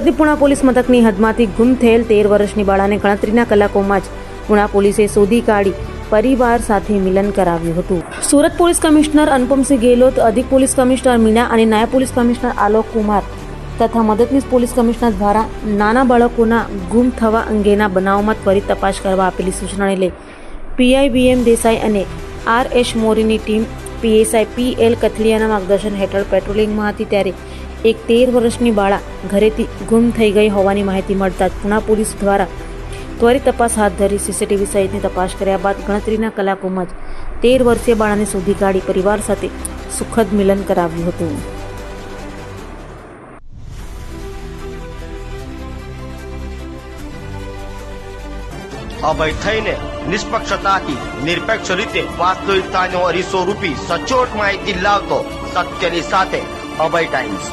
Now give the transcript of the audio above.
સુરતની પુણા પોલીસ મથકની હદમાંથી ગુમ થયેલ 13 વર્ષની બાળાને ગણતરીના કલાકોમાં જ પુણા પોલીસે શોધી કાઢી પરિવાર સાથે મિલન કરાવ્યું હતું. સુરત પોલીસ કમિશનર અનુપમસિંહ ગેહલોત, અધિક પોલીસ કમિશનર મીના અને નાયબ પોલીસ કમિશનર આલોક કુમાર તથા મદદનીશ પોલીસ કમિશનર દ્વારા નાના બાળકોના ગુમ થવા અંગેના બનાવમાં ત્વરિત તપાસ કરવા આપેલી સૂચનાને લઈ પીઆઈ BM દેસાઈ અને RS મોરીની ટીમ PSI PL કથલિયાના માર્ગદર્શન હેઠળ પેટ્રોલિંગમાં હતી. ત્યારે એક 13 વર્ષની બાળા ઘરેથી ગુમ થઈ ગઈ હોવાની માહિતી મળતા જ પુણા પોલીસ દ્વારા ત્વરિત તપાસ હાથ ધરી CCTV સહિતની તપાસ કર્યા બાદ ગણતરીના કલાકોમાં જ 13 વર્ષીય બાળાને શોધી કાઢી પરિવાર સાથે સુખદ મિલન કરાવ્યું હતું. અભય થઈને નિષ્પક્ષતાથી નિરપેક્ષ રીતે વાસ્તવિકતાનો અરીસો રૂપી સચોટ માહિતી લાવતો સત્યની સાથે અભય ટાઈમ્સ.